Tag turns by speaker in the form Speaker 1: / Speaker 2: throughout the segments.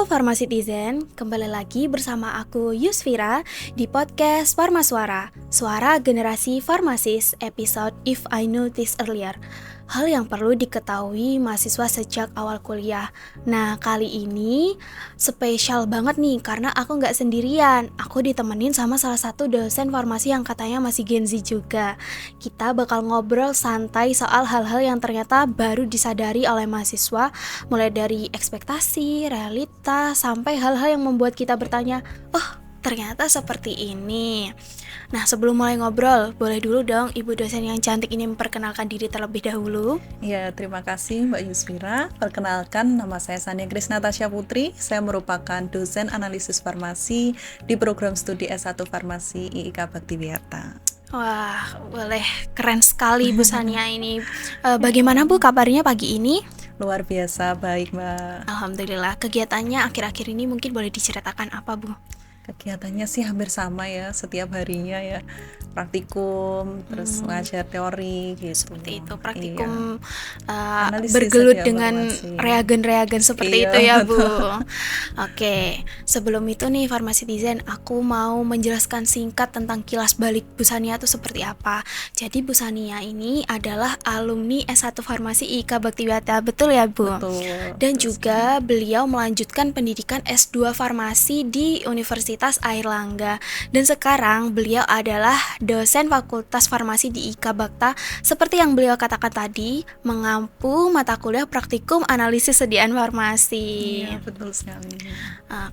Speaker 1: Halo Farmasitizen, kembali lagi bersama aku Yusfira di podcast Farmaswara, Suara Generasi Farmasis, episode If I Knew This Earlier. Hal yang perlu diketahui mahasiswa sejak awal kuliah. Nah, kali ini spesial banget nih karena aku nggak sendirian. Aku ditemenin sama salah satu dosen farmasi yang katanya masih Gen Z juga. Kita bakal ngobrol santai soal hal-hal yang ternyata baru disadari oleh mahasiswa, mulai dari ekspektasi, realita, sampai hal-hal yang membuat kita bertanya, oh ternyata seperti ini. Nah, sebelum mulai ngobrol, boleh dulu dong Ibu dosen yang cantik ini memperkenalkan diri terlebih dahulu.
Speaker 2: Ya, terima kasih Mbak Yusfira. Perkenalkan, nama saya Sania Grace Natasha Putri. Saya merupakan dosen analisis farmasi di program studi S1 Farmasi IIK Baktiwiyata.
Speaker 1: Wah, boleh, keren sekali Bu Sania ini. Bagaimana Bu kabarnya pagi ini?
Speaker 2: Luar biasa, baik Mbak.
Speaker 1: Alhamdulillah, kegiatannya akhir-akhir ini mungkin boleh diceritakan apa Bu?
Speaker 2: Kegiatannya sih hampir sama ya, setiap harinya ya, praktikum, terus ngajar teori gitu.
Speaker 1: Seperti itu, praktikum
Speaker 2: Analisis
Speaker 1: bergelut
Speaker 2: ya,
Speaker 1: dengan
Speaker 2: informasi.
Speaker 1: reagen-reagen seperti
Speaker 2: Iya,
Speaker 1: itu ya Bu.
Speaker 2: betul.
Speaker 1: Oke, sebelum itu nih Farmasitizen, aku mau menjelaskan singkat tentang kilas balik Bu Sania itu seperti apa. Jadi Bu Sania ini adalah alumni S1 Farmasi IIK Baktiwiyata, betul ya Bu?
Speaker 2: Betul.
Speaker 1: Dan
Speaker 2: Terus,
Speaker 1: juga beliau melanjutkan pendidikan S2 Farmasi di Universitas Airlangga. Dan sekarang beliau adalah dosen Fakultas Farmasi di IK Bakta. Seperti yang beliau katakan tadi, mengampu mata kuliah praktikum analisis sediaan farmasi.
Speaker 2: iya, betul sekali.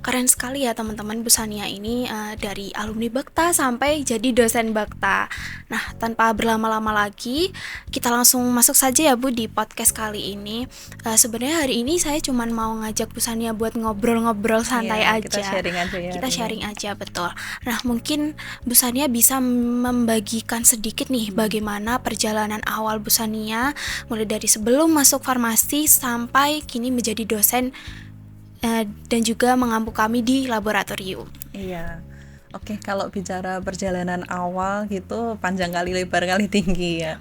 Speaker 1: Keren sekali ya teman-teman, Bu Sania ini dari alumni Bakta sampai jadi dosen Bakta. Nah, tanpa berlama-lama lagi, kita langsung masuk saja ya Bu di podcast kali ini. Sebenarnya hari ini saya cuma mau ngajak Bu Sania buat ngobrol-ngobrol santai
Speaker 2: Iya,
Speaker 1: aja.
Speaker 2: kita sharing aja ya.
Speaker 1: Kita
Speaker 2: hari ini.
Speaker 1: sharing aja, betul. Nah, mungkin Bu Sania bisa membagikan sedikit nih bagaimana perjalanan awal Bu Sania mulai dari sebelum masuk farmasi sampai kini menjadi dosen dan juga mengampu kami di laboratorium.
Speaker 2: Iya. Oke, kalau bicara perjalanan awal gitu panjang kali, lebar kali, tinggi ya.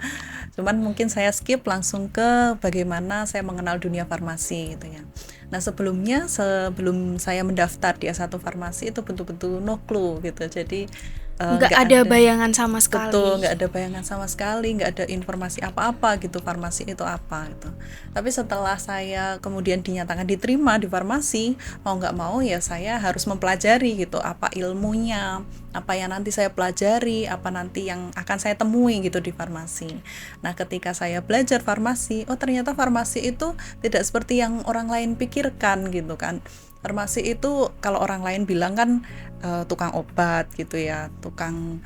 Speaker 2: Cuman mungkin saya skip langsung ke bagaimana saya mengenal dunia farmasi gitu ya. Nah, sebelum saya mendaftar di S1 Farmasi itu betul-betul no clue gitu. Jadi
Speaker 1: Nggak ada bayangan sama sekali.
Speaker 2: Betul, nggak ada bayangan sama sekali, nggak ada informasi apa-apa gitu farmasi itu apa gitu. Tapi setelah saya kemudian dinyatakan diterima di farmasi, mau nggak mau ya saya harus mempelajari gitu apa ilmunya, apa yang nanti saya pelajari, apa nanti yang akan saya temui gitu di farmasi. Nah, ketika saya belajar farmasi, oh ternyata farmasi itu tidak seperti yang orang lain pikirkan gitu kan. Farmasi itu kalau orang lain bilang kan tukang obat gitu ya, tukang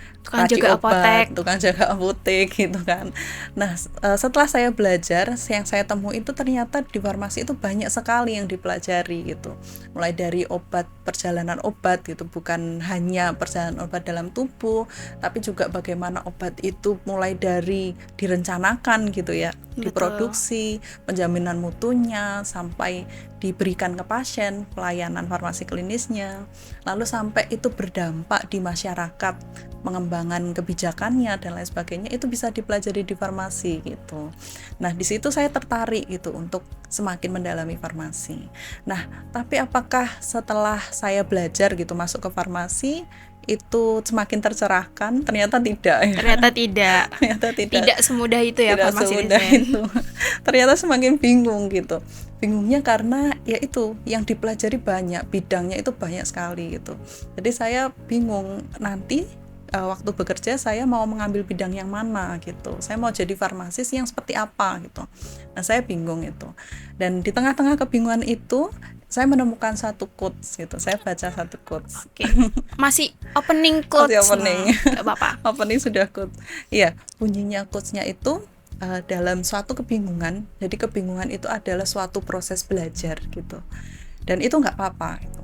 Speaker 1: jaga apotek,
Speaker 2: tukang jaga apotek gitu kan. Nah, setelah saya belajar, yang saya temui itu ternyata di farmasi itu banyak sekali yang dipelajari gitu. Mulai dari obat, perjalanan obat gitu, bukan hanya perjalanan obat dalam tubuh, tapi juga bagaimana obat itu mulai dari direncanakan gitu ya, diproduksi, penjaminan mutunya, sampai diberikan ke pasien, pelayanan farmasi klinisnya, lalu sampai itu berdampak di masyarakat, pengembangan kebijakannya dan lain sebagainya, itu bisa dipelajari di farmasi gitu. Nah, di situ saya tertarik gitu untuk semakin mendalami farmasi. Nah, tapi apakah setelah saya belajar gitu masuk ke farmasi itu semakin tercerahkan? Ternyata tidak ya.
Speaker 1: Ternyata tidak.
Speaker 2: Ternyata tidak.
Speaker 1: Tidak semudah itu ya
Speaker 2: Tidak
Speaker 1: farmasi
Speaker 2: semudah
Speaker 1: desain.
Speaker 2: itu. Ternyata semakin bingung gitu. Bingungnya karena ya itu yang dipelajari banyak, bidangnya itu banyak sekali gitu. Jadi saya bingung nanti waktu bekerja saya mau mengambil bidang yang mana gitu. Saya mau jadi farmasis yang seperti apa gitu. Nah, saya bingung itu. Dan di tengah-tengah kebingungan itu saya menemukan satu quotes gitu. Saya baca satu quotes.
Speaker 1: Oke. Masih opening quotes.
Speaker 2: Masih opening.
Speaker 1: Gak apa-apa.
Speaker 2: Opening sudah quotes. Iya, bunyinya quotesnya itu dalam suatu kebingungan. Jadi kebingungan itu adalah suatu proses belajar gitu. Dan itu nggak apa-apa gitu.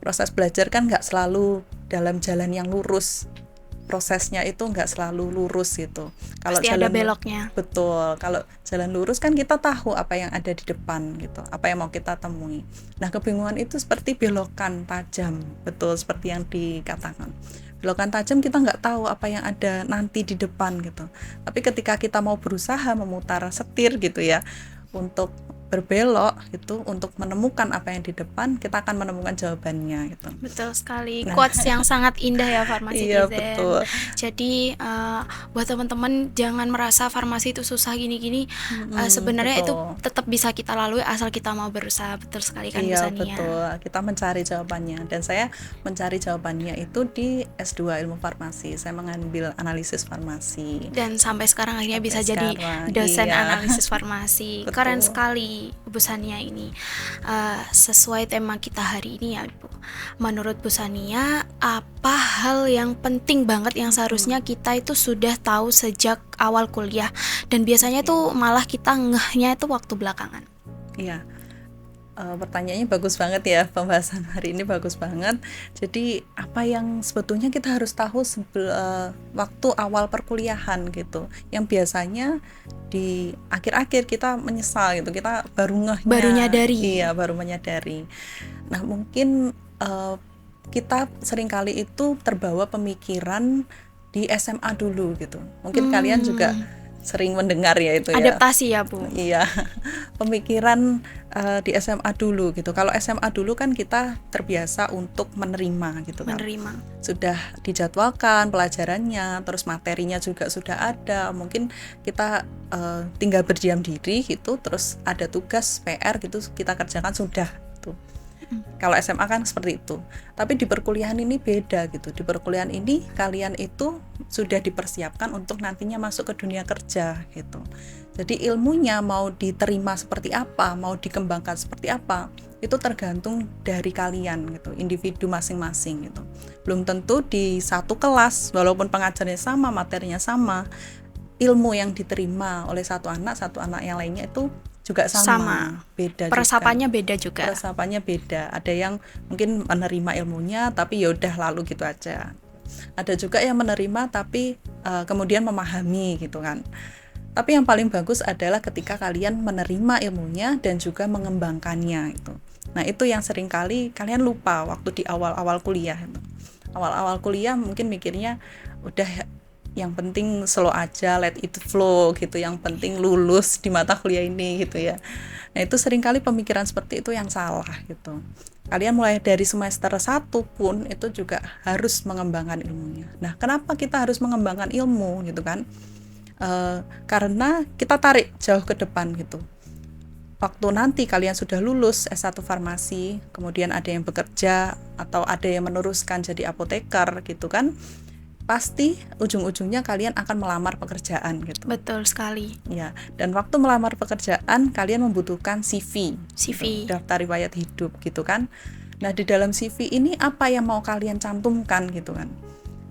Speaker 2: Proses belajar kan nggak selalu dalam jalan yang lurus. Prosesnya itu nggak selalu lurus gitu. Kalau
Speaker 1: pasti
Speaker 2: jalan
Speaker 1: ada beloknya.
Speaker 2: Betul. Kalau jalan lurus kan kita tahu apa yang ada di depan gitu, apa yang mau kita temui. Nah, kebingungan itu seperti belokan tajam, betul seperti yang dikatakan. Belokan tajam kita nggak tahu apa yang ada nanti di depan gitu. Tapi ketika kita mau berusaha memutar setir gitu ya, untuk berbelok gitu untuk menemukan apa yang di depan, kita akan menemukan jawabannya gitu.
Speaker 1: Betul sekali, quotes yang sangat indah ya Farmasi
Speaker 2: Iya,
Speaker 1: Tizen.
Speaker 2: betul.
Speaker 1: Jadi buat teman-teman jangan merasa farmasi itu susah gini-gini. Sebenarnya itu
Speaker 2: betul.
Speaker 1: tetap bisa kita lalui asal kita mau berusaha. Betul sekali kan Bu
Speaker 2: Iya,
Speaker 1: Sania?
Speaker 2: betul. Kita mencari jawabannya, dan saya mencari jawabannya itu di S2 Ilmu Farmasi. Saya mengambil analisis farmasi.
Speaker 1: Dan sampai sekarang akhirnya
Speaker 2: Sampai
Speaker 1: bisa jadi
Speaker 2: sekarang,
Speaker 1: dosen
Speaker 2: iya.
Speaker 1: analisis farmasi.
Speaker 2: Betul.
Speaker 1: Keren sekali Bu Sania ini. Sesuai tema kita hari ini ya Bu. Menurut Bu Sania, apa hal yang penting banget yang seharusnya kita itu sudah tahu sejak awal kuliah, dan biasanya tuh malah kita ngehnya itu waktu belakangan?
Speaker 2: Iya. Pertanyaannya bagus banget ya, pembahasan hari ini bagus banget. Jadi apa yang sebetulnya kita harus tahu waktu awal perkuliahan gitu, yang biasanya di akhir-akhir kita menyesal gitu, kita baru ngehnya,
Speaker 1: Baru nyadari.
Speaker 2: Iya, baru menyadari. Nah, mungkin kita seringkali itu terbawa pemikiran di SMA dulu gitu. Mungkin kalian juga sering mendengar ya itu ya.
Speaker 1: Adaptasi ya Bu.
Speaker 2: Iya, pemikiran di SMA dulu gitu. Kalau SMA dulu kan kita terbiasa untuk menerima gitu kan.
Speaker 1: Menerima.
Speaker 2: Sudah dijadwalkan pelajarannya, terus materinya juga sudah ada. Mungkin kita tinggal berdiam diri gitu, terus ada tugas PR gitu kita kerjakan sudah tuh. Kalau SMA kan seperti itu. Tapi di perkuliahan ini beda gitu. Di perkuliahan ini kalian itu sudah dipersiapkan untuk nantinya masuk ke dunia kerja gitu. Jadi ilmunya mau diterima seperti apa, mau dikembangkan seperti apa, itu tergantung dari kalian gitu, individu masing-masing gitu. Belum tentu di satu kelas, walaupun pengajarnya sama, materinya sama, ilmu yang diterima oleh satu anak yang lainnya itu juga sama. Beda
Speaker 1: Peresapannya
Speaker 2: juga.
Speaker 1: beda juga.
Speaker 2: Peresapannya beda. Ada yang mungkin menerima ilmunya tapi ya udah lalu gitu aja. Ada juga yang menerima tapi kemudian memahami gitu kan. Tapi yang paling bagus adalah ketika kalian menerima ilmunya dan juga mengembangkannya itu. Nah, itu yang seringkali kalian lupa waktu di awal-awal kuliah itu. Awal-awal kuliah mungkin mikirnya udah yang penting slow aja, let it flow gitu, yang penting lulus di mata kuliah ini gitu ya. Nah, itu seringkali pemikiran seperti itu yang salah gitu. Kalian mulai dari semester 1 pun itu juga harus mengembangkan ilmunya. Nah, kenapa kita harus mengembangkan ilmu gitu kan? Karena kita tarik jauh ke depan gitu. Waktu nanti kalian sudah lulus S1 farmasi, kemudian ada yang bekerja atau ada yang meneruskan jadi apoteker gitu kan, pasti ujung-ujungnya kalian akan melamar pekerjaan gitu.
Speaker 1: Betul sekali.
Speaker 2: Ya, dan waktu melamar pekerjaan kalian membutuhkan CV.
Speaker 1: CV.
Speaker 2: Gitu, daftar riwayat hidup gitu kan. Nah, di dalam CV ini apa yang mau kalian cantumkan gitu kan?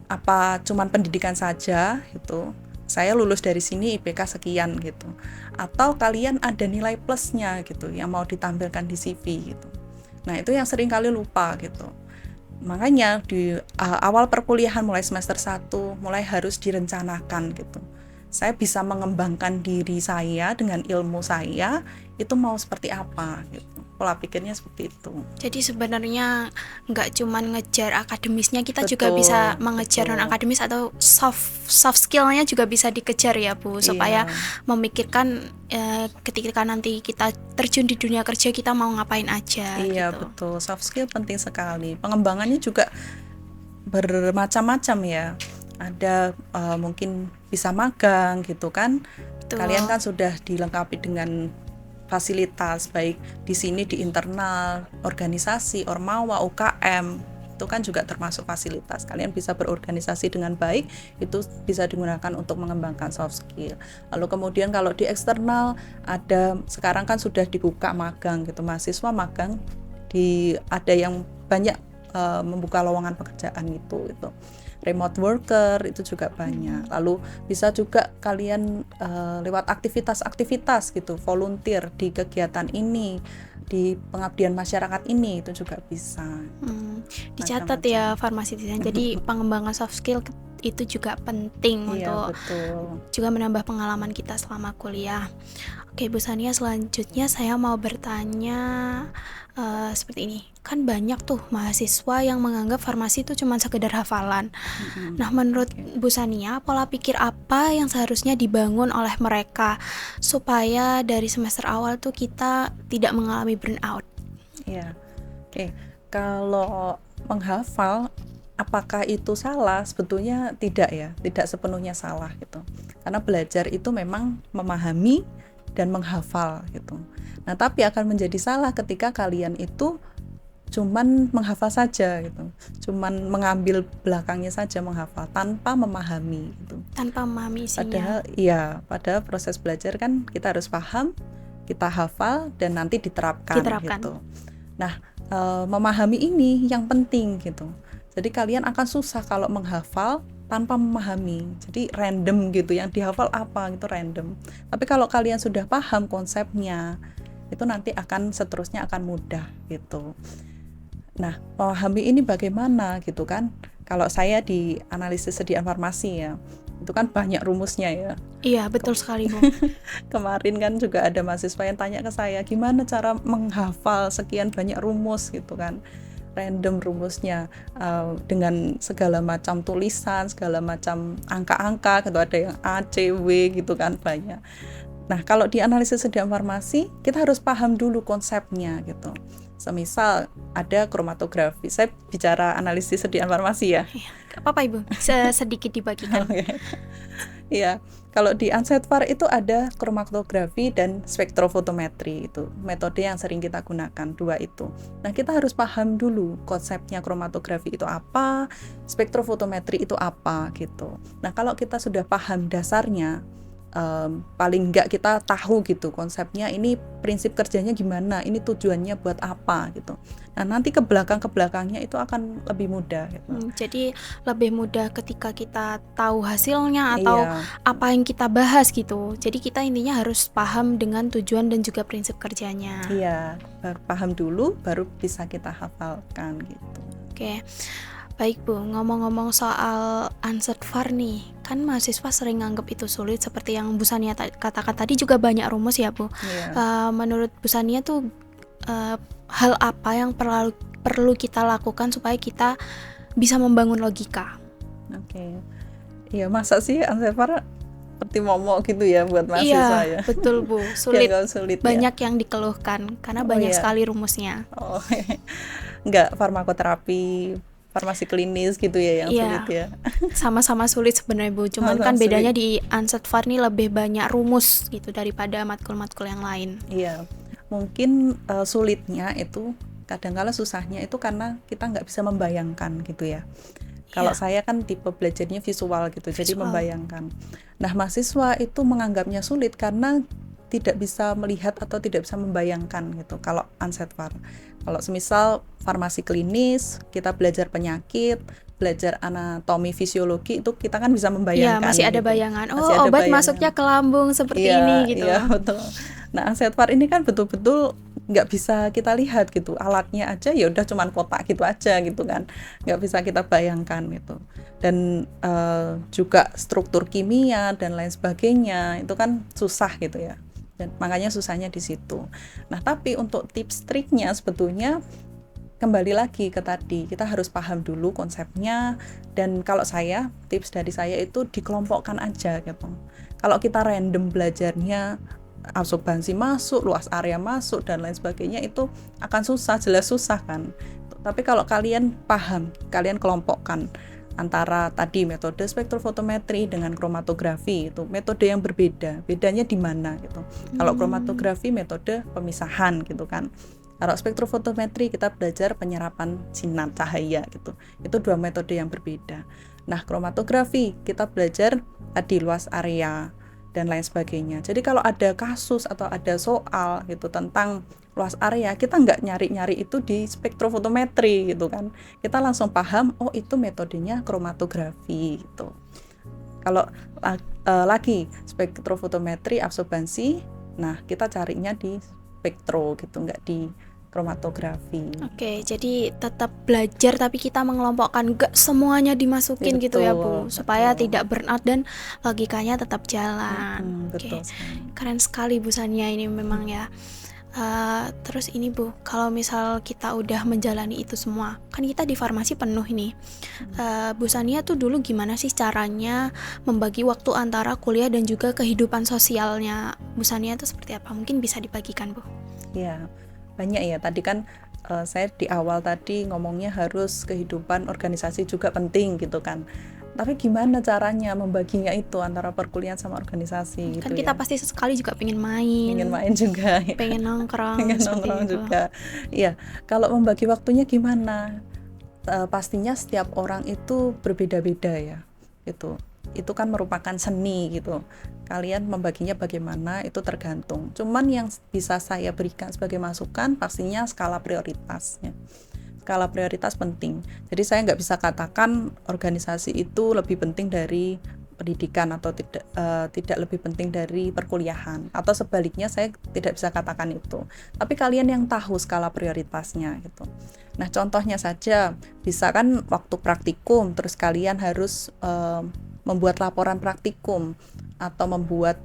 Speaker 2: Apa cuman pendidikan saja gitu? Saya lulus dari sini IPK sekian gitu. Atau kalian ada nilai plusnya gitu yang mau ditampilkan di CV gitu. Nah, itu yang sering kali lupa gitu. Makanya di awal perkuliahan mulai semester 1 mulai harus direncanakan gitu. Saya bisa mengembangkan diri saya dengan ilmu saya itu mau seperti apa gitu. Pola pikirnya seperti itu.
Speaker 1: Jadi sebenarnya nggak cuma ngejar akademisnya, kita
Speaker 2: Betul,
Speaker 1: juga bisa mengejar
Speaker 2: betul.
Speaker 1: non akademis atau soft skillnya juga bisa dikejar ya Bu, supaya memikirkan ketika nanti kita terjun di dunia kerja kita mau ngapain aja.
Speaker 2: Iya,
Speaker 1: gitu.
Speaker 2: betul. Soft skill penting sekali. Pengembangannya juga bermacam-macam ya. Ada mungkin bisa magang gitu kan.
Speaker 1: Betul.
Speaker 2: Kalian kan sudah dilengkapi dengan fasilitas baik di sini di internal organisasi, ormawa, UKM itu kan juga termasuk fasilitas. Kalian bisa berorganisasi dengan baik, itu bisa digunakan untuk mengembangkan soft skill. Lalu kemudian kalau di eksternal ada sekarang kan sudah dibuka magang gitu, mahasiswa magang ada yang banyak membuka lowongan pekerjaan itu remote worker itu juga banyak. Lalu bisa juga kalian lewat aktivitas-aktivitas gitu, volunteer di kegiatan ini, di pengabdian masyarakat ini itu juga bisa.
Speaker 1: Dicatat ya Farmasi Tizen. Jadi pengembangan soft skill itu juga penting untuk
Speaker 2: betul.
Speaker 1: juga menambah pengalaman kita selama kuliah. Oke Bu Sania, selanjutnya saya mau bertanya seperti ini. Kan banyak tuh mahasiswa yang menganggap farmasi itu cuma sekedar hafalan. Nah, menurut Bu Sania, pola pikir apa yang seharusnya dibangun oleh mereka supaya dari semester awal tuh kita tidak mengalami burnout?
Speaker 2: Iya, oke. Kalau menghafal, apakah itu salah? Sebetulnya tidak ya, tidak sepenuhnya salah gitu. Karena belajar itu memang memahami dan menghafal gitu. Nah, tapi akan menjadi salah ketika kalian itu cuman menghafal saja gitu. Cuman mengambil belakangnya saja menghafal tanpa memahami gitu.
Speaker 1: Tanpa memahami isinya.
Speaker 2: Padahal proses belajar kan kita harus paham, kita hafal dan nanti diterapkan. Gitu. Nah, memahami ini yang penting gitu. Jadi kalian akan susah kalau menghafal tanpa memahami. Jadi random gitu, yang dihafal apa gitu random. Tapi kalau kalian sudah paham konsepnya, itu nanti akan seterusnya akan mudah gitu. Nah, memahami ini bagaimana gitu kan? Kalau saya di analisis sediaan farmasi ya, itu kan banyak rumusnya ya.
Speaker 1: Iya, betul sekali Bu.
Speaker 2: Kemarin kan juga ada mahasiswa yang tanya ke saya, gimana cara menghafal sekian banyak rumus gitu kan, random rumusnya, dengan segala macam tulisan, segala macam angka-angka gitu, ada yang A, C, W gitu kan, banyak. Nah, kalau di analisis sediaan farmasi, kita harus paham dulu konsepnya gitu. Semisal ada kromatografi, saya bicara analisis sediaan farmasi ya.
Speaker 1: Gak apa-apa Ibu, sedikit dibagikan.
Speaker 2: Iya, kalau di Unsetvar itu ada kromatografi dan spektrofotometri, itu metode yang sering kita gunakan, dua itu. Nah, kita harus paham dulu konsepnya kromatografi itu apa, spektrofotometri itu apa gitu. Nah, kalau kita sudah paham dasarnya, paling enggak kita tahu gitu konsepnya, ini prinsip kerjanya gimana, ini tujuannya buat apa gitu. Nah, nanti ke belakangnya itu akan lebih mudah gitu.
Speaker 1: Jadi lebih mudah ketika kita tahu hasilnya atau apa yang kita bahas gitu. Jadi kita intinya harus paham dengan tujuan dan juga prinsip kerjanya.
Speaker 2: Iya, paham dulu baru bisa kita hafalkan gitu.
Speaker 1: Oke. Baik Bu, ngomong-ngomong soal Unsetvar nih, kan mahasiswa sering nganggap itu sulit, seperti yang Bu Sania katakan tadi juga banyak rumus ya Bu. Menurut Bu Sania tuh hal apa yang perlu kita lakukan supaya kita bisa membangun logika?
Speaker 2: Oke. Ya masa sih Unsetvar seperti momok gitu ya buat mahasiswa ya?
Speaker 1: Iya, betul Bu, sulit. Banyak
Speaker 2: ya?
Speaker 1: yang dikeluhkan karena banyak sekali rumusnya.
Speaker 2: Enggak, farmakoterapi, farmasi klinis gitu ya yang sulit ya.
Speaker 1: Sama-sama sulit sebenarnya Bu, cuman kan bedanya di Unsetvar nih lebih banyak rumus gitu daripada matkul-matkul yang lain.
Speaker 2: Iya, mungkin sulitnya itu kadang-kala susahnya itu karena kita nggak bisa membayangkan gitu ya. Kalau saya kan tipe belajarnya visual gitu, jadi membayangkan. Nah, mahasiswa itu menganggapnya sulit karena tidak bisa melihat atau tidak bisa membayangkan gitu kalau Unsetvar. Kalau semisal farmasi klinis, kita belajar penyakit, belajar anatomi fisiologi, itu kita kan bisa membayangkan.
Speaker 1: Iya, masih ada bayangan. Obat masuknya ke lambung seperti ini gitu.
Speaker 2: Iya, betul. Nah, Unsetvar ini kan betul-betul nggak bisa kita lihat gitu, alatnya aja ya udah cuman kotak gitu aja gitu kan, nggak bisa kita bayangkan gitu. Dan juga struktur kimia dan lain sebagainya itu kan susah gitu ya. Dan makanya susahnya di situ. Nah, tapi untuk tips triknya sebetulnya kembali lagi ke tadi, kita harus paham dulu konsepnya, dan kalau saya, tips dari saya itu dikelompokkan aja gitu. Kalau kita random belajarnya, absorbansi masuk, luas area masuk, dan lain sebagainya, itu akan susah, jelas susah kan. Tapi kalau kalian paham, kalian kelompokkan antara tadi metode spektrofotometri dengan kromatografi, itu metode yang berbeda. Bedanya di mana gitu. Kalau kromatografi metode pemisahan gitu kan. Kalau spektrofotometri kita belajar penyerapan sinar cahaya gitu. Itu dua metode yang berbeda. Nah, kromatografi kita belajar tadi luas area dan lain sebagainya. Jadi kalau ada kasus atau ada soal gitu tentang luas area, kita nggak nyari-nyari itu di spektrofotometri gitu kan. Kita langsung paham, oh itu metodenya kromatografi gitu. Kalau lagi spektrofotometri absorbansi, nah kita carinya di spektro gitu, nggak di kromatografi.
Speaker 1: Oke, jadi tetap belajar tapi kita mengelompokkan, gak semuanya dimasukin gitu ya Bu, supaya tidak burnout dan logikanya tetap jalan. Oke,
Speaker 2: Betul sekali.
Speaker 1: keren sekali Bu Sania ini memang ya. Terus ini Bu, kalau misal kita udah menjalani itu semua, kan kita di farmasi penuh nih. Bu Sania tuh dulu gimana sih caranya membagi waktu antara kuliah dan juga kehidupan sosialnya Bu Sania tuh seperti apa? Mungkin bisa dibagikan Bu.
Speaker 2: Ya, banyak ya. Tadi kan saya di awal tadi ngomongnya harus kehidupan organisasi juga penting gitu kan. Tapi gimana caranya membaginya itu antara perkuliahan sama organisasi
Speaker 1: Kan
Speaker 2: gitu
Speaker 1: kita
Speaker 2: ya.
Speaker 1: pasti sesekali juga pengen main
Speaker 2: Juga ya.
Speaker 1: pengen nongkrong
Speaker 2: Pengen
Speaker 1: seperti
Speaker 2: nongkrong
Speaker 1: itu.
Speaker 2: juga. Iya, kalau membagi waktunya gimana? Pastinya setiap orang itu berbeda-beda ya. Itu kan merupakan seni gitu. Kalian membaginya bagaimana itu tergantung. Cuman yang bisa saya berikan sebagai masukan pastinya skala prioritasnya. Skala prioritas penting. Jadi saya nggak bisa katakan organisasi itu lebih penting dari pendidikan atau tidak lebih penting dari perkuliahan, atau sebaliknya saya tidak bisa katakan itu. Tapi kalian yang tahu skala prioritasnya gitu. Nah, contohnya saja bisa kan waktu praktikum terus kalian harus membuat laporan praktikum atau membuat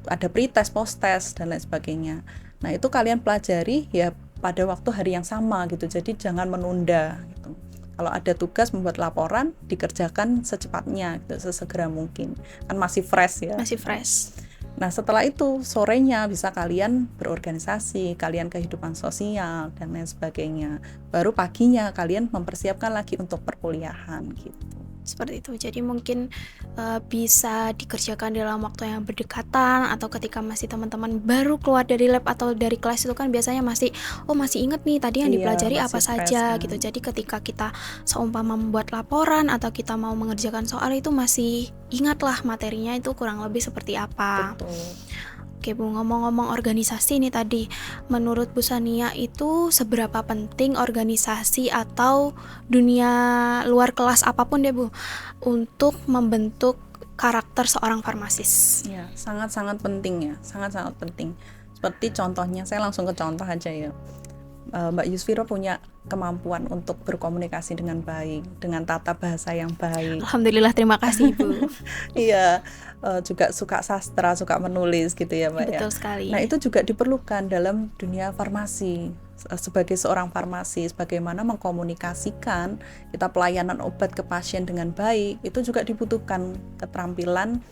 Speaker 2: ada pretest, posttest dan lain sebagainya. Nah, itu kalian pelajari ya pada waktu hari yang sama gitu. Jadi jangan menunda gitu. Kalau ada tugas membuat laporan, dikerjakan secepatnya gitu, sesegera mungkin. Kan masih fresh ya.
Speaker 1: Masih fresh.
Speaker 2: Nah, setelah itu sorenya bisa kalian berorganisasi, kalian kehidupan sosial dan lain sebagainya. Baru paginya kalian mempersiapkan lagi untuk perkuliahan gitu.
Speaker 1: Seperti itu. Jadi mungkin bisa dikerjakan dalam waktu yang berdekatan, atau ketika masih teman-teman baru keluar dari lab atau dari kelas itu kan biasanya masih inget nih tadi yang dipelajari apa saja
Speaker 2: kan.
Speaker 1: gitu. Jadi ketika kita seumpama membuat laporan atau kita mau mengerjakan soal itu masih ingatlah materinya itu kurang lebih seperti apa.
Speaker 2: Betul.
Speaker 1: Oke Bu, ngomong-ngomong organisasi nih tadi, menurut Bu Sania itu seberapa penting organisasi atau dunia luar kelas apapun deh Bu untuk membentuk karakter seorang farmasis?
Speaker 2: Ya, sangat-sangat penting ya, sangat-sangat penting. Seperti contohnya, saya langsung ke contoh aja ya. Mbak Yusvira punya kemampuan untuk berkomunikasi dengan baik, dengan tata bahasa yang baik.
Speaker 1: Alhamdulillah, terima kasih Bu.
Speaker 2: Iya, juga suka sastra, suka menulis gitu ya Mbak.
Speaker 1: Betul
Speaker 2: ya.
Speaker 1: sekali.
Speaker 2: Nah, itu juga diperlukan dalam dunia farmasi. Sebagai seorang farmasis, bagaimana mengkomunikasikan kita pelayanan obat ke pasien dengan baik, itu juga dibutuhkan keterampilan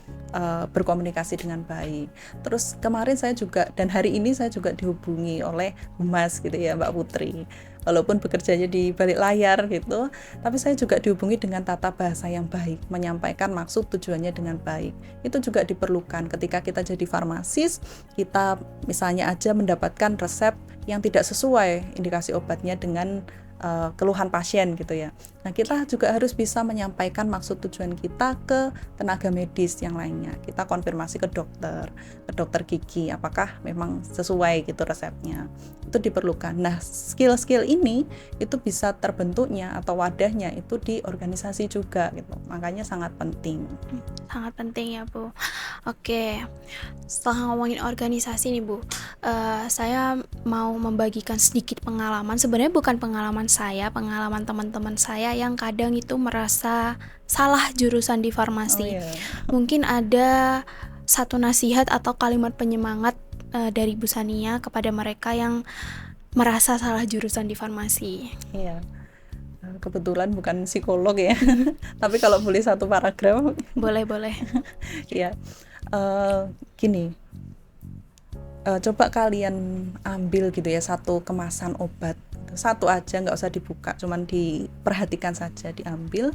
Speaker 2: berkomunikasi dengan baik. Terus kemarin saya juga, dan hari ini saya juga dihubungi oleh Humas gitu ya Mbak Putri. Walaupun bekerjanya di balik layar gitu, tapi saya juga dihubungi dengan tata bahasa yang baik, menyampaikan maksud tujuannya dengan baik. Itu juga diperlukan ketika kita jadi farmasis, kita misalnya aja mendapatkan resep yang tidak sesuai indikasi obatnya dengan keluhan pasien gitu ya. Nah, kita juga harus bisa menyampaikan maksud tujuan kita ke tenaga medis yang lainnya. Kita konfirmasi ke dokter gigi, apakah memang sesuai gitu resepnya. Itu diperlukan. Nah, skill-skill ini itu bisa terbentuknya atau wadahnya itu di organisasi juga gitu. Makanya sangat penting.
Speaker 1: Sangat penting ya Bu. Oke, setelah ngomongin organisasi nih Bu, saya mau membagikan sedikit pengalaman. Sebenarnya bukan pengalaman saya, pengalaman teman-teman saya yang kadang itu merasa salah jurusan di farmasi. Mungkin ada satu nasihat atau kalimat penyemangat dari Bu Sania kepada mereka yang merasa salah jurusan di farmasi.
Speaker 2: Iya. Kebetulan bukan psikolog ya. Tapi kalau boleh satu paragraf.
Speaker 1: Boleh.
Speaker 2: Ya. Gini. Coba kalian ambil gitu ya satu kemasan obat. Satu aja, nggak usah dibuka, cuman diperhatikan saja, diambil.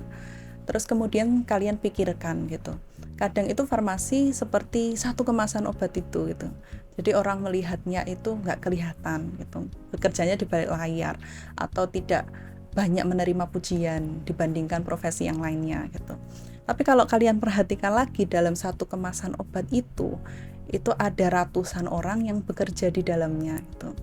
Speaker 2: Terus kemudian kalian pikirkan gitu. Kadang itu farmasi seperti satu kemasan obat itu gitu. Jadi orang melihatnya itu nggak kelihatan gitu. Bekerjanya di balik layar atau tidak banyak menerima pujian dibandingkan profesi yang lainnya gitu. Tapi kalau kalian perhatikan lagi dalam satu kemasan obat itu ada ratusan orang yang bekerja di dalamnya gitu.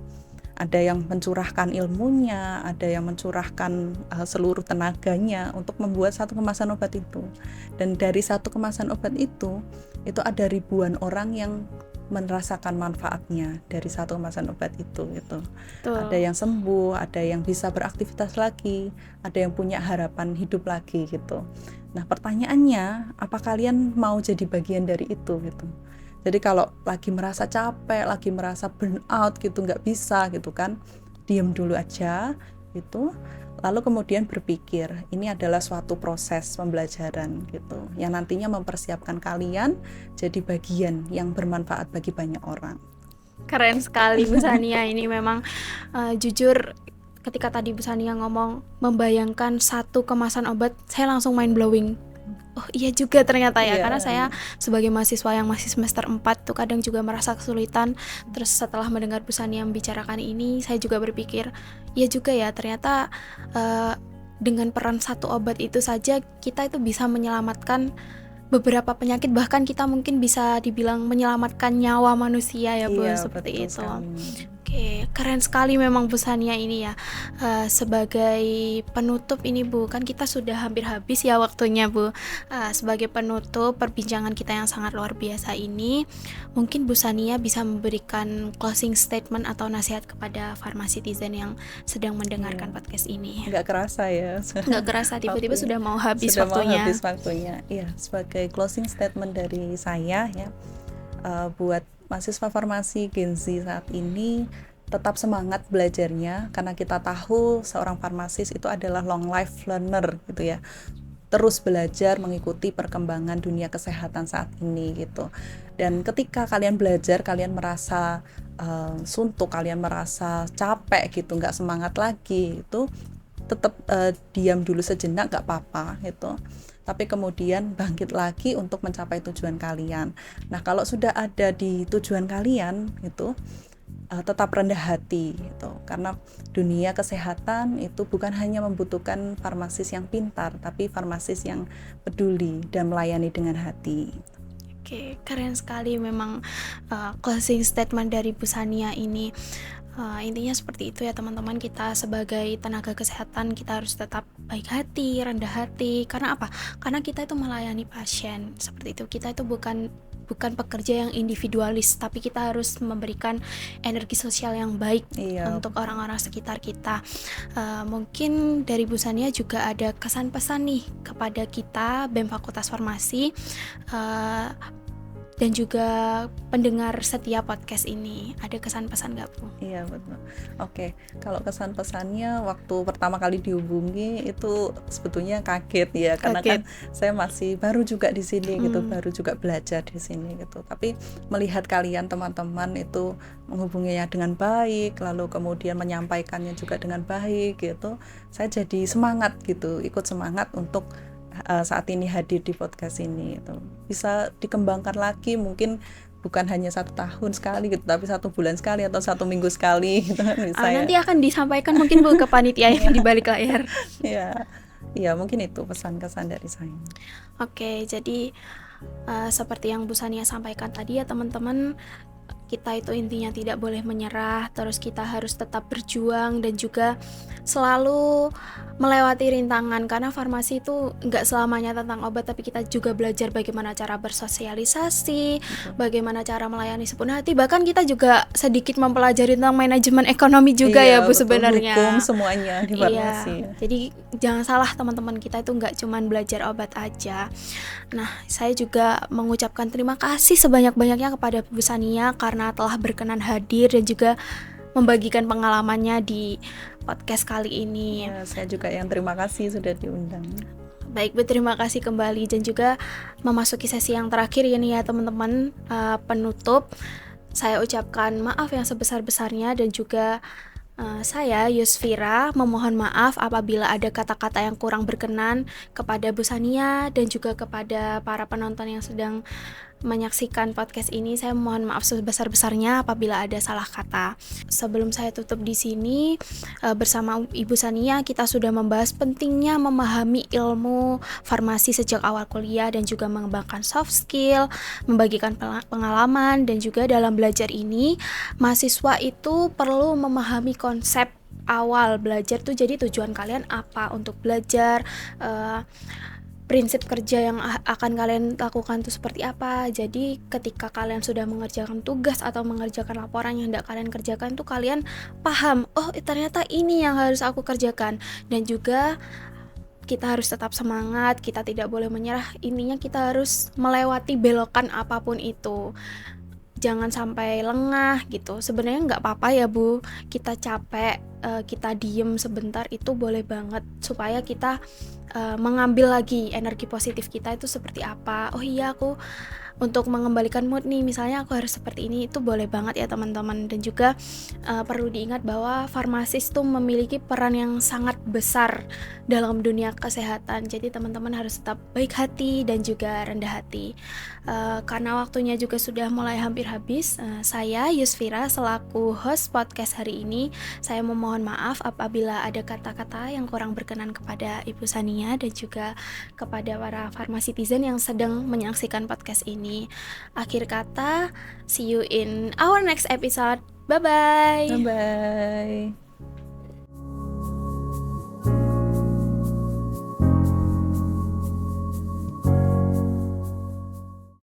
Speaker 2: Ada yang mencurahkan ilmunya, ada yang mencurahkan seluruh tenaganya untuk membuat satu kemasan obat itu. Dan dari satu kemasan obat itu ada ribuan orang yang merasakan manfaatnya dari satu kemasan obat itu gitu.
Speaker 1: Tuh.
Speaker 2: Ada yang sembuh, ada yang bisa beraktivitas lagi, ada yang punya harapan hidup lagi gitu. Nah, pertanyaannya, apa kalian mau jadi bagian dari itu gitu? Jadi kalau lagi merasa capek, lagi merasa burn out gitu, nggak bisa gitu kan, diam dulu aja gitu. Lalu kemudian berpikir, ini adalah suatu proses pembelajaran gitu, yang nantinya mempersiapkan kalian jadi bagian yang bermanfaat bagi banyak orang.
Speaker 1: Keren sekali Bu Sania ini memang jujur ketika tadi Bu Sania ngomong membayangkan satu kemasan obat, saya langsung mind blowing. Oh iya juga ternyata ya, karena saya sebagai mahasiswa yang masih semester 4 tuh kadang juga merasa kesulitan. Terus setelah mendengar Bu Sania membicarakan ini, saya juga berpikir, iya juga ya ternyata dengan peran satu obat itu saja kita itu bisa menyelamatkan beberapa penyakit, bahkan kita mungkin bisa dibilang menyelamatkan nyawa manusia ya Bu, seperti itu. Oke, keren sekali memang Bu Sania ini ya. Sebagai penutup ini Bu, kan kita sudah hampir habis ya waktunya Bu. Sebagai penutup perbincangan kita yang sangat luar biasa ini, mungkin Bu Sania bisa memberikan closing statement atau nasihat kepada Pharmacitizen yang sedang mendengarkan podcast ini.
Speaker 2: Nggak kerasa ya.
Speaker 1: Nggak kerasa, tiba-tiba sudah mau habis
Speaker 2: waktunya. Iya, sebagai closing statement dari saya ya, buat mahasiswa farmasi Gen Z saat ini, tetap semangat belajarnya, karena kita tahu seorang farmasis itu adalah long life learner gitu ya, terus belajar mengikuti perkembangan dunia kesehatan saat ini gitu. Dan ketika kalian belajar, kalian merasa suntuk, kalian merasa capek gitu, nggak semangat lagi, itu tetap diam dulu sejenak, nggak apa-apa gitu, tapi kemudian bangkit lagi untuk mencapai tujuan kalian. Nah, kalau sudah ada di tujuan kalian itu tetap rendah hati gitu. Karena dunia kesehatan itu bukan hanya membutuhkan farmasis yang pintar, tapi farmasis yang peduli dan melayani dengan hati.
Speaker 1: Oke, keren sekali memang closing statement dari Bu Sania ini. Intinya seperti itu ya teman-teman, kita sebagai tenaga kesehatan kita harus tetap baik hati, rendah hati. Karena apa? Karena kita itu melayani pasien, seperti itu. Kita itu bukan pekerja yang individualis, tapi kita harus memberikan energi sosial yang baik untuk orang-orang sekitar kita. Mungkin dari Bu Sania juga ada kesan pesan nih kepada kita BEM Fakultas Farmasi dan juga pendengar setiap podcast ini. Ada kesan pesan nggak Bu?
Speaker 2: Iya betul. Oke, kalau kesan pesannya waktu pertama kali dihubungi itu sebetulnya kaget ya, karena kan saya masih baru juga di sini gitu, baru juga belajar di sini gitu. Tapi melihat kalian teman-teman itu menghubunginya dengan baik, lalu kemudian menyampaikannya juga dengan baik gitu, saya jadi semangat gitu, ikut semangat untuk saat ini hadir di podcast ini itu bisa dikembangkan lagi, mungkin bukan hanya 1 tahun sekali gitu, tapi 1 bulan sekali atau 1 minggu sekali gitu kan bisa
Speaker 1: nanti akan disampaikan mungkin Bu ke panitia yang di balik layar.
Speaker 2: ya mungkin itu pesan-kesan dari saya.
Speaker 1: Oke, jadi seperti yang Bu Sania sampaikan tadi ya teman-teman, kita itu intinya tidak boleh menyerah, terus kita harus tetap berjuang dan juga selalu melewati rintangan, karena farmasi itu nggak selamanya tentang obat, tapi kita juga belajar bagaimana cara bersosialisasi, bagaimana cara melayani sepenuh hati, bahkan kita juga sedikit mempelajari tentang manajemen ekonomi juga ya Bu, sebenarnya
Speaker 2: hukum semuanya di farmasi.
Speaker 1: Jadi jangan salah teman-teman, kita itu nggak cuman belajar obat aja. Nah, saya juga mengucapkan terima kasih sebanyak-banyaknya kepada Bu Sania karena telah berkenan hadir dan juga membagikan pengalamannya di podcast kali ini.
Speaker 2: Ya, saya juga yang terima kasih sudah diundang.
Speaker 1: Baik, berterima kasih kembali dan juga memasuki sesi yang terakhir ini ya teman-teman. Penutup, saya ucapkan maaf yang sebesar-besarnya dan juga saya Yusfira memohon maaf apabila ada kata-kata yang kurang berkenan kepada Bu Sania dan juga kepada para penonton yang sedang menyaksikan podcast ini. Saya mohon maaf sebesar-besarnya apabila ada salah kata. Sebelum saya tutup di sini, bersama Ibu Sania kita sudah membahas pentingnya memahami ilmu farmasi sejak awal kuliah dan juga mengembangkan soft skill, membagikan pengalaman, dan juga dalam belajar ini mahasiswa itu perlu memahami konsep awal belajar tuh. Jadi tujuan kalian apa untuk belajar, prinsip kerja yang akan kalian lakukan itu seperti apa. Jadi ketika kalian sudah mengerjakan tugas atau mengerjakan laporan yang hendak kalian kerjakan tuh kalian paham, oh ternyata ini yang harus aku kerjakan. Dan juga kita harus tetap semangat, kita tidak boleh menyerah. Intinya kita harus melewati belokan apapun itu, jangan sampai lengah gitu. Sebenarnya nggak apa-apa ya Bu, kita capek, kita diem sebentar itu boleh banget, supaya kita mengambil lagi energi positif kita itu seperti apa. Oh iya, aku untuk mengembalikan mood nih, misalnya aku harus seperti ini, itu boleh banget ya teman-teman. Dan juga perlu diingat bahwa farmasis tuh memiliki peran yang sangat besar dalam dunia kesehatan. Jadi teman-teman harus tetap baik hati dan juga rendah hati. Karena waktunya juga sudah mulai hampir habis, saya Yusfira selaku host podcast hari ini, saya memohon maaf apabila ada kata-kata yang kurang berkenan kepada Ibu Sania dan juga kepada para farmasitizen yang sedang menyaksikan podcast ini. Akhir kata, see you in our next episode. Bye-bye.
Speaker 2: Bye-bye.